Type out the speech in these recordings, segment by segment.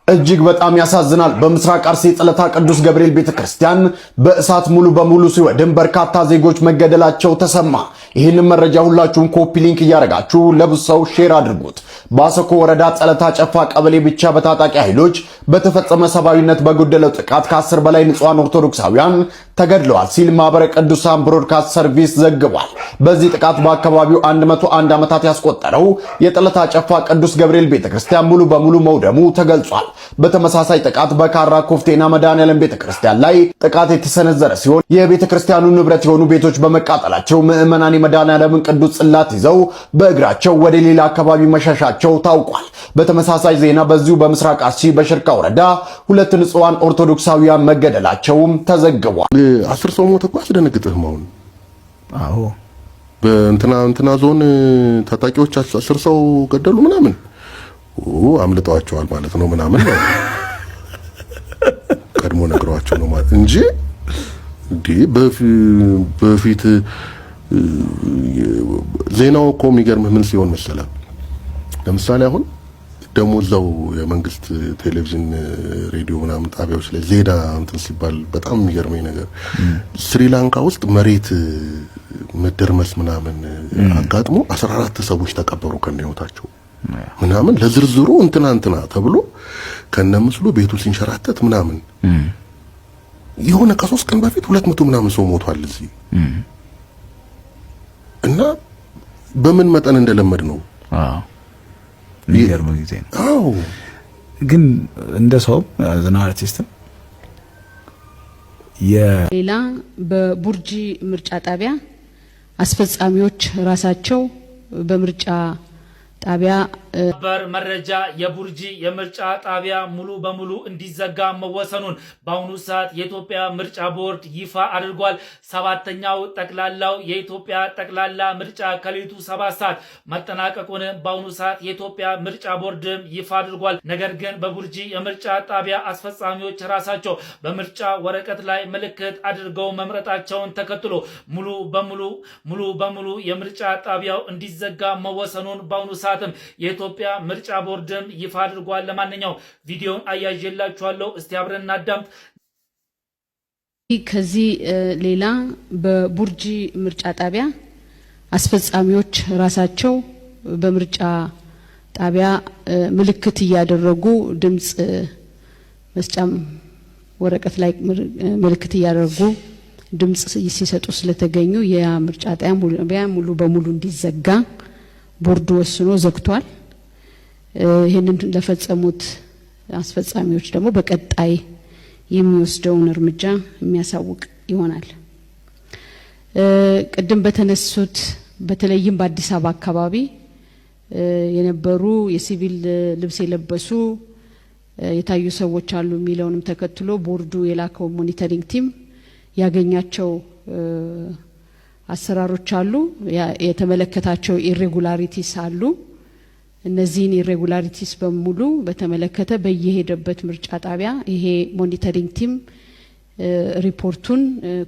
እጅግ በጣም ያሳዝናል። በምስራቅ አርሲ ጸለታ ቅዱስ ገብርኤል ቤተክርስቲያን በእሳት ሙሉ በሙሉ ሲወድም በርካታ ዜጎች መገደላቸው ተሰማ። ይህንን መረጃ ሁላችሁም ኮፒ ሊንክ እያደረጋችሁ ለብዙ ሰው ሼር አድርጉት። በአሰኮ ወረዳ ጸለታ ጨፋ ቀበሌ ብቻ በታጣቂ ኃይሎች በተፈጸመ ሰብአዊነት በጎደለው ጥቃት ከ10 በላይ ንጹሃን ኦርቶዶክሳውያን ተገድለዋል ሲል ማህበረ ቅዱሳን ብሮድካስት ሰርቪስ ዘግቧል። በዚህ ጥቃት በአካባቢው 101 ዓመታት ያስቆጠረው የጸለታ ጨፋ ቅዱስ ገብርኤል ቤተክርስቲያን ሙሉ በሙሉ መውደሙ ተገልጿል። በተመሳሳይ ጥቃት በካራ ኮፍቴና መድኃኔዓለም ቤተክርስቲያን ላይ ጥቃት የተሰነዘረ ሲሆን የቤተክርስቲያኑ ንብረት የሆኑ ቤቶች በመቃጠላቸው ምዕመናን የመድኃኔዓለምን ቅዱስ ጽላት ይዘው በእግራቸው ወደ ሌላ አካባቢ መሸሻቸው ታውቋል። በተመሳሳይ ዜና በዚሁ በምስራቅ አርሲ በሽርካ ወረዳ 2 ንጹሃን ኦርቶዶክሳውያን መገደላቸውም ተዘግቧል። 10 ሰው ሞተ እኮ አስደነግጥህም። አሁን አዎ በእንትና ዞን ታጣቂዎች 10 ሰው ገደሉ ምናምን አምልጠዋቸዋል ማለት ነው ምናምን ነው ቀድሞ ነግሯቸው ነው ማለት እንጂ በፊት ዜናው እኮ የሚገርምህ ምን ሲሆን መሰለህ? ለምሳሌ አሁን ደሞ እዛው የመንግስት ቴሌቪዥን ሬዲዮ ምናምን ጣቢያዎች ላይ ዜና እንትን ሲባል በጣም የሚገርመኝ ነገር ስሪላንካ ውስጥ መሬት መደርመስ ምናምን አጋጥሞ 14 ሰዎች ተቀበሩ ከነህይወታቸው ምናምን ለዝርዝሩ እንትና ተብሎ ከነምስሉ ቤቱ ሲንሸራተት ምናምን የሆነ ከ3 ቀን በፊት 200 ምናምን ሰው ሞቷል እዚህ እና በምን መጠን እንደለመድ ነው። የሚገርም ጊዜ ነው። አዎ ግን እንደ ሰው ዘና አርቲስት ሌላ በቡርጂ ምርጫ ጣቢያ አስፈጻሚዎች ራሳቸው በምርጫ ጣቢያ መረጃ የቡርጂ የምርጫ ጣቢያ ሙሉ በሙሉ እንዲዘጋ መወሰኑን በአሁኑ ሰዓት የኢትዮጵያ ምርጫ ቦርድ ይፋ አድርጓል። 7ኛው ጠቅላላው የኢትዮጵያ ጠቅላላ ምርጫ ከሌሊቱ 7 ሰዓት መጠናቀቁን በአሁኑ ሰዓት የኢትዮጵያ ምርጫ ቦርድ ይፋ አድርጓል። ነገር ግን በቡርጂ የምርጫ ጣቢያ አስፈጻሚዎች ራሳቸው በምርጫ ወረቀት ላይ ምልክት አድርገው መምረጣቸውን ተከትሎ ሙሉ በሙሉ የምርጫ ጣቢያው እንዲዘጋ መወሰኑን በአሁኑ ሰዓት የኢትዮጵያ ምርጫ ቦርድም ይፋ አድርጓል። ለማንኛውም ቪዲዮን አያይዤላችኋለሁ፣ እስቲ አብረን እናዳምጥ። ከዚህ ሌላ በቡርጂ ምርጫ ጣቢያ አስፈጻሚዎች ራሳቸው በምርጫ ጣቢያ ምልክት እያደረጉ ድምጽ መስጫም ወረቀት ላይ ምልክት እያደረጉ ድምጽ ሲሰጡ ስለተገኙ የምርጫ ጣቢያ ሙሉ በሙሉ እንዲዘጋ ቦርዱ ወስኖ ዘግቷል። ይሄንን ለፈጸሙት አስፈጻሚዎች ደግሞ በቀጣይ የሚወስደውን እርምጃ የሚያሳውቅ ይሆናል። ቅድም በተነሱት በተለይም በአዲስ አበባ አካባቢ የነበሩ የሲቪል ልብስ የለበሱ የታዩ ሰዎች አሉ የሚለውንም ተከትሎ ቦርዱ የላከው ሞኒተሪንግ ቲም ያገኛቸው አሰራሮች አሉ፣ የተመለከታቸው ኢሬጉላሪቲስ አሉ። እነዚህን ኢሬጉላሪቲስ በሙሉ በተመለከተ በየሄደበት ምርጫ ጣቢያ ይሄ ሞኒተሪንግ ቲም ሪፖርቱን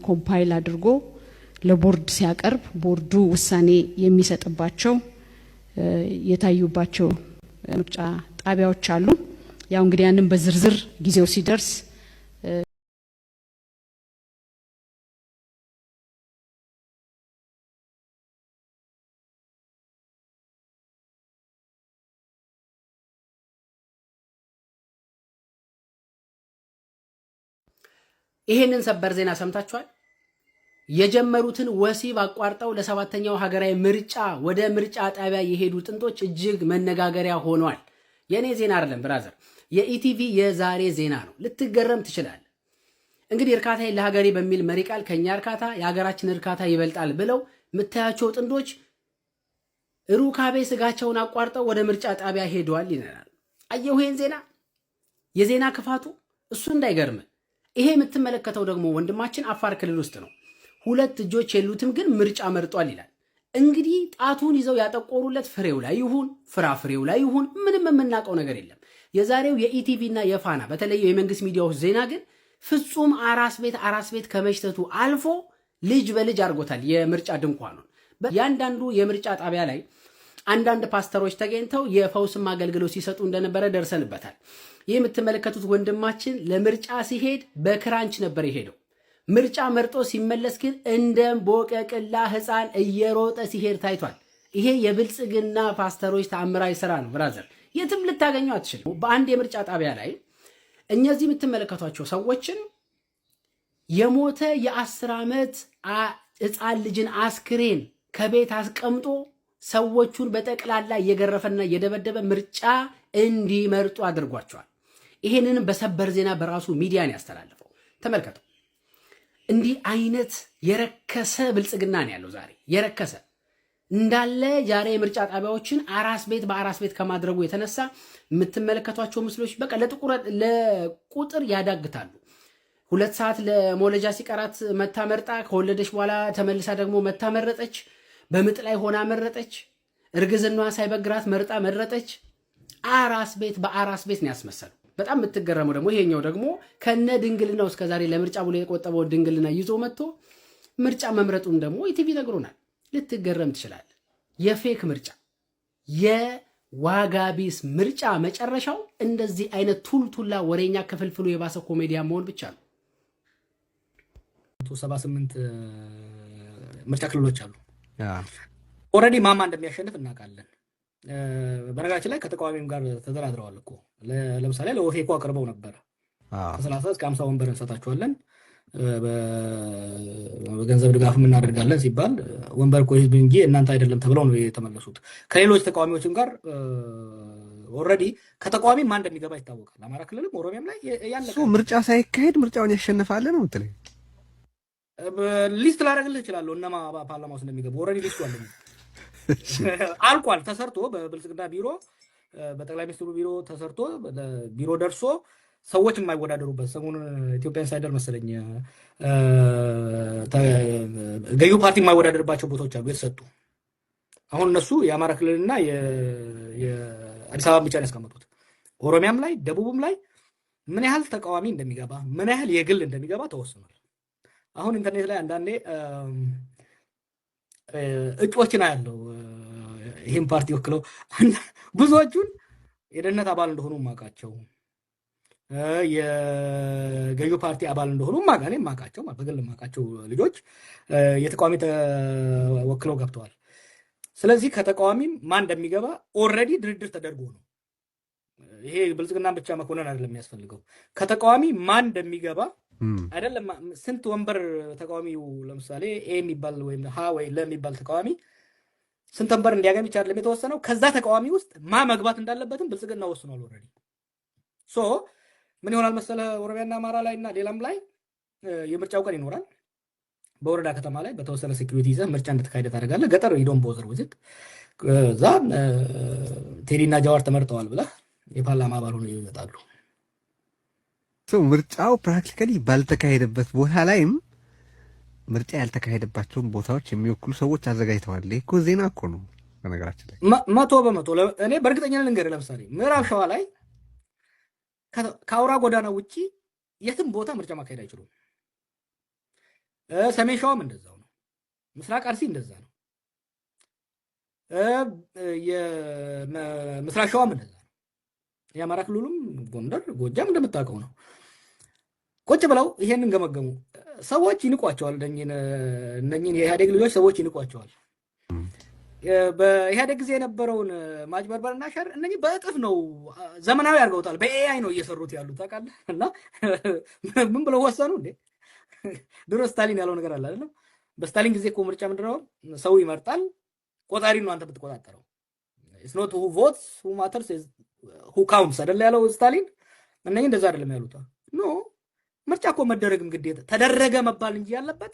ኮምፓይል አድርጎ ለቦርድ ሲያቀርብ ቦርዱ ውሳኔ የሚሰጥባቸው የታዩባቸው ምርጫ ጣቢያዎች አሉ። ያው እንግዲህ ያንን በዝርዝር ጊዜው ሲደርስ ይሄንን ሰበር ዜና ሰምታችኋል? የጀመሩትን ወሲብ አቋርጠው ለ7ኛው ሀገራዊ ምርጫ ወደ ምርጫ ጣቢያ የሄዱ ጥንዶች እጅግ መነጋገሪያ ሆኗል። የኔ ዜና አይደለም ብራዘር፣ የኢቲቪ የዛሬ ዜና ነው። ልትገረም ትችላለህ። እንግዲህ እርካታ ለሀገሬ በሚል መሪ ቃል ከኛ እርካታ የሀገራችን እርካታ ይበልጣል ብለው የምታያቸው ጥንዶች ሩካቤ ስጋቸውን አቋርጠው ወደ ምርጫ ጣቢያ ሄደዋል ይነናል። አየሁ ይሄን ዜና። የዜና ክፋቱ እሱ እንዳይገርም። ይሄ የምትመለከተው ደግሞ ወንድማችን አፋር ክልል ውስጥ ነው። 2 እጆች የሉትም ግን ምርጫ መርጧል ይላል። እንግዲህ ጣቱን ይዘው ያጠቆሩለት ፍሬው ላይ ይሁን ፍራፍሬው ላይ ይሁን ምንም የምናውቀው ነገር የለም። የዛሬው የኢቲቪ እና የፋና በተለይ የመንግስት ሚዲያዎች ዜና ግን ፍጹም አራስ ቤት ከመሽተቱ አልፎ ልጅ በልጅ አድርጎታል የምርጫ ድንኳኑን። ያንዳንዱ የምርጫ ጣቢያ ላይ አንዳንድ ፓስተሮች ተገኝተው የፈውስም አገልግሎት ሲሰጡ እንደነበረ ደርሰንበታል። ይህ የምትመለከቱት ወንድማችን ለምርጫ ሲሄድ በክራንች ነበር የሄደው። ምርጫ መርጦ ሲመለስ ግን እንደ ቦቀቅላ ሕፃን እየሮጠ ሲሄድ ታይቷል። ይሄ የብልጽግና ፓስተሮች ተአምራዊ ስራ ነው ብራዘር፣ የትም ልታገኘው አትችልም። በአንድ የምርጫ ጣቢያ ላይ እነዚህ የምትመለከቷቸው ሰዎችን የሞተ የ10 ዓመት ሕፃን ልጅን አስክሬን ከቤት አስቀምጦ ሰዎቹን በጠቅላላ እየገረፈና እየደበደበ ምርጫ እንዲመርጡ አድርጓቸዋል። ይሄንንም በሰበር ዜና በራሱ ሚዲያን ያስተላልፈው ተመልከተው። እንዲህ አይነት የረከሰ ብልጽግና ነው ያለው ዛሬ። የረከሰ እንዳለ ዛሬ የምርጫ ጣቢያዎችን አራስ ቤት በአራስ ቤት ከማድረጉ የተነሳ የምትመለከቷቸው ምስሎች በቃ ለቁጥር ያዳግታሉ። 2 ሰዓት ለሞለጃ ሲቀራት መታ መርጣ፣ ከወለደች በኋላ ተመልሳ ደግሞ መታ መረጠች፣ በምጥ ላይ ሆና መረጠች፣ እርግዝናዋ ሳይበግራት መርጣ መረጠች። አራስ ቤት በአራስ ቤት ነው ያስመሰሉ። በጣም የምትገረመው ደግሞ ይሄኛው ደግሞ ከነ ድንግልናው እስከዛሬ ለምርጫ ብሎ የቆጠበው ድንግልና ይዞ መጥቶ ምርጫ መምረጡን ደግሞ ኢቲቪ ነግሮናል። ልትገረም ትችላለህ። የፌክ ምርጫ፣ የዋጋቢስ ምርጫ መጨረሻው እንደዚህ አይነት ቱልቱላ ወሬኛ ክፍልፍሉ የባሰ ኮሜዲያ መሆን ብቻ ነው። 78 ምርጫ ክልሎች አሉ። ኦልሬዲ ማማ እንደሚያሸንፍ እናውቃለን። በነገራችን ላይ ከተቃዋሚም ጋር ተደራድረዋል እኮ። ለምሳሌ ለኦፌኮ አቅርበው ነበር ከ30 እስከ 50 ወንበር እንሰጣቸዋለን በገንዘብ ድጋፍም እናደርጋለን ሲባል ወንበር እኮ ህዝብ እንጂ እናንተ አይደለም ተብለው ነው የተመለሱት። ከሌሎች ተቃዋሚዎችም ጋር ኦልሬዲ ከተቃዋሚ ማን እንደሚገባ ይታወቃል። አማራ ክልልም ኦሮሚያም ላይ ያለቀ ምርጫ ሳይካሄድ ምርጫውን ያሸንፋል ነው የምትለኝ? ሊስት ላደርግልህ እችላለሁ እነማ ፓርላማ ውስጥ እንደሚገቡ። ኦልሬዲ ሊስቱ አለ አልቋል። ተሰርቶ በብልጽግና ቢሮ በጠቅላይ ሚኒስትሩ ቢሮ ተሰርቶ ቢሮ ደርሶ ሰዎች የማይወዳደሩበት ሰሞኑን ኢትዮጵያ ኢንሳይደር መሰለኝ ገዢው ፓርቲ የማይወዳደርባቸው ቦታዎች አሉ የተሰጡ። አሁን እነሱ የአማራ ክልልና የአዲስ አበባ ብቻ ነው ያስቀመጡት። ኦሮሚያም ላይ ደቡብም ላይ ምን ያህል ተቃዋሚ እንደሚገባ ምን ያህል የግል እንደሚገባ ተወስኗል። አሁን ኢንተርኔት ላይ አንዳንዴ እጩዎችን ያለው ይህም ፓርቲ ወክለው ብዙዎቹን የደህንነት አባል እንደሆኑ ማቃቸው የገዢው ፓርቲ አባል እንደሆኑ ማቃቸው በግል ማቃቸው ልጆች የተቃዋሚ ወክለው ገብተዋል። ስለዚህ ከተቃዋሚም ማን እንደሚገባ ኦልሬዲ ድርድር ተደርጎ ነው። ይሄ ብልጽግናን ብቻ መኮነን አይደለም የሚያስፈልገው። ከተቃዋሚ ማን እንደሚገባ አይደለም ስንት ወንበር ተቃዋሚው ለምሳሌ ኤ የሚባል ወይም ሀ ወይ ለ የሚባል ተቃዋሚ ስንት ወንበር እንዲያገኝ ብቻ አይደለም የተወሰነው፣ ከዛ ተቃዋሚ ውስጥ መግባት እንዳለበትም ብልጽግና ወስኗል ኦልሬዲ። ሶ ምን ይሆናል መሰለ ኦሮሚያና አማራ ላይ እና ሌላም ላይ የምርጫው ቀን ይኖራል። በወረዳ ከተማ ላይ በተወሰነ ሴኩሪቲ ይዘህ ምርጫ እንድትካሄድ ታደርጋለህ። ገጠር ይዶን ቦዘር ውዝት እዛ ቴዲና ጃዋር ተመርጠዋል ብለህ የፓርላማ አባል ሆነው ይመጣሉ። ምርጫው ፕራክቲካሊ ባልተካሄደበት ቦታ ላይም ምርጫ ያልተካሄደባቸውን ቦታዎች የሚወክሉ ሰዎች አዘጋጅተዋል። እኮ ዜና እኮ ነው በነገራችን ላይ 100%። እኔ በእርግጠኛ ልንገርህ፣ ለምሳሌ ምዕራብ ሸዋ ላይ ከአውራ ጎዳና ውጪ የትም ቦታ ምርጫ ማካሄድ አይችሉም። ሰሜን ሸዋም እንደዛው ነው። ምስራቅ አርሲ እንደዛ ነው። የምስራቅ ሸዋም እንደዛ ነው። የአማራ ክልሉም ጎንደር፣ ጎጃም እንደምታውቀው ነው። ቁጭ ብለው ይሄንን ገመገሙ። ሰዎች ይንቋቸዋል። እነኝን የኢህአዴግ ልጆች ሰዎች ይንቋቸዋል። በኢህአዴግ ጊዜ የነበረውን ማጭበርበርና ሸር እነኚህ በእጥፍ ነው ዘመናዊ አድርገውታል። በኤአይ ነው እየሰሩት ያሉት ታውቃለህ። እና ምን ብለው ወሰኑ እንዴ? ድሮ ስታሊን ያለው ነገር አለ አይደለም? በስታሊን ጊዜ እኮ ምርጫ ምንድነው? ሰው ይመርጣል፣ ቆጣሪ ነው አንተ ብትቆጣጠረው። ኢትስ ኖት ሁ ቮትስ ሁ ማተርስ ሁ ካውንትስ አይደል ያለው ስታሊን። እነኚህ እንደዛ አይደለም ያሉት። ኖ ምርጫ እኮ መደረግም ግዴታ ተደረገ መባል እንጂ ያለበት